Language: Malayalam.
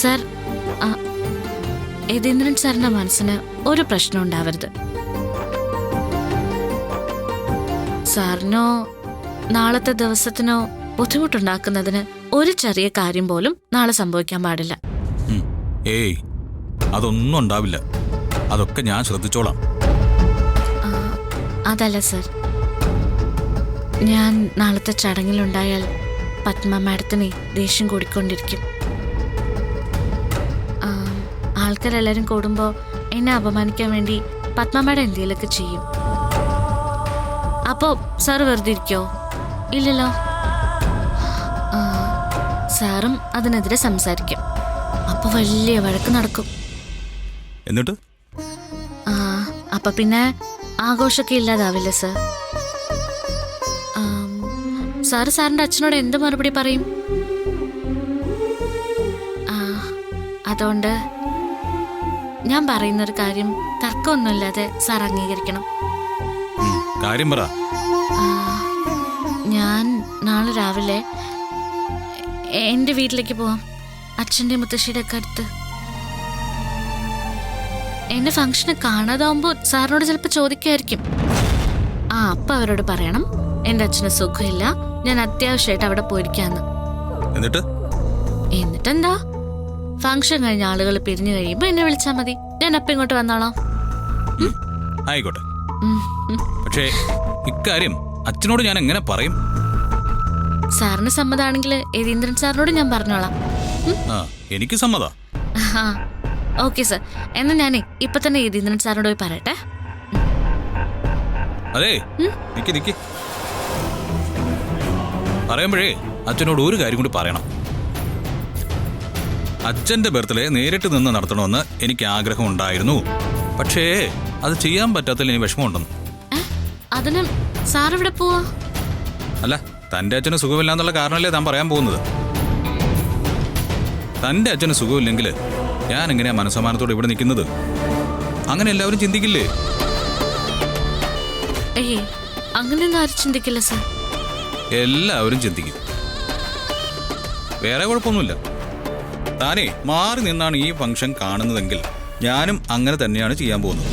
സർ, യതീന്ദ്രൻ സാറിന്റെ മനസ്സിന് ഒരു പ്രശ്നം ഉണ്ടാവരുത്. സാറിനോ നാളത്തെ ദിവസത്തിനോ ബുദ്ധിമുട്ടുണ്ടാക്കുന്നതിന് ഒരു ചെറിയ കാര്യം പോലും നാളെ സംഭവിക്കാൻ പാടില്ല. ഏയ്, അതൊന്നും ഉണ്ടാവില്ല. അതൊക്കെ ഞാൻ ശ്രദ്ധിച്ചോളാം. അതല്ല സർ, ഞാൻ നാളത്തെ ചടങ്ങിലുണ്ടായാൽ പത്മ മാഡത്തിന് ദേഷ്യം കൂടിക്കൊണ്ടിരിക്കും. ആൾക്കാരെല്ലാരും കൂടുമ്പോൾ എന്നെ അപമാനിക്കാൻ വേണ്ടി പത്മ മാഡം എന്തെങ്കിലുമൊക്കെ ചെയ്യും. അപ്പോ സാർ വെറുതെ ഇരിക്കോ? ഇല്ലല്ലോ. സാറും അതിനെതിരെ സംസാരിക്കും. അപ്പൊ വലിയ വഴക്ക് നടക്കും. എന്നിട്ട് അപ്പൊ പിന്നെ ആഘോഷമൊക്കെ ഇല്ലാതാവില്ല സർ. സാറിന്റെ അച്ഛനോട് എന്ത് മറുപടി പറയും? അതുകൊണ്ട് ഞാൻ പറയുന്നൊരു കാര്യം തർക്കമൊന്നുമില്ലാതെ സാർ അംഗീകരിക്കണം. കാര്യം പറ. ഞാൻ നാളെ രാവിലെ എന്റെ വീട്ടിലേക്ക് പോവാം, അച്ഛന്റെ മുത്തശ്ശിയുടെ ഒക്കെ അടുത്ത്. എന്റെ ഫംഗ്ഷന് കാണാതാവുമ്പോ സാറിനോട് ചിലപ്പോ ചോദിക്കായിരിക്കും. അപ്പൊ അവരോട് പറയണം എന്റെ അച്ഛന് സുഖമില്ല, ഞാൻ അത്യാവശ്യമായിട്ട് അവിടെ പോയിരിക്കാന്ന്. എന്നിട്ടെന്താ, ഫംഗ്ഷൻ കഴിഞ്ഞ ആളുകൾ പിരിഞ്ഞു കഴിയുമ്പോ എന്നെ വിളിച്ചാ മതി, ഞാൻ അപ്പൊ ഇങ്ങോട്ട് വന്നോളാം. ആയിക്കോട്ടെ. പക്ഷേ ഇക്കാര്യം അച്ഛനോട് ഞാൻ എങ്ങനെ പറയും? സാറിന് സമ്മതാണെങ്കിൽ യതീന്ദ്രൻ സാറിനോട് ഞാൻ പറഞ്ഞോളാം. എനിക്ക് സമ്മതാ. ഓക്കെ സർ, എന്നാ ഞാനേ ഇപ്പൊ തന്നെ യതീന്ദ്രൻ സാറിനോട് പോയി പറയട്ടെ. അതെ, നിക്ക് പറയുമ്പോഴേ അച്ഛനോട് ഒരു കാര്യം കൂടി പറയണം. അച്ഛന്റെ ബർത്ത്ഡേ നേരിട്ട് നിന്ന് നടത്തണമെന്ന് എനിക്ക് ആഗ്രഹം ഉണ്ടായിരുന്നു. പക്ഷേ അത് ചെയ്യാൻ പറ്റാത്തതിൽ എനിക്ക് വിഷമമുണ്ടെന്ന്. അതിന് സാറിവിടെ പോവാ? അല്ല, തന്റെ അച്ഛന് സുഖമില്ലാന്നുള്ള കാരണമല്ലേ താൻ പറയാൻ പോകുന്നത്. തന്റെ അച്ഛന് സുഖമില്ലെങ്കിൽ ഞാൻ എങ്ങനെയാ മനസ്സമാനത്തോടെ ഇവിടെ നിൽക്കുന്നത്? അങ്ങനെ എല്ലാവരും ചിന്തിക്കില്ലേ? അങ്ങനെയൊന്നും ആരും ചിന്തിക്കില്ല സർ. എല്ലാവരും ചിന്തിക്കും. വേറെ കുഴപ്പമൊന്നുമില്ല. താനേ മാറി നിന്നാണ് ഈ ഫംഗ്ഷൻ കാണുന്നതെങ്കിൽ ഞാനും അങ്ങനെ തന്നെയാണ് ചെയ്യാൻ പോകുന്നത്.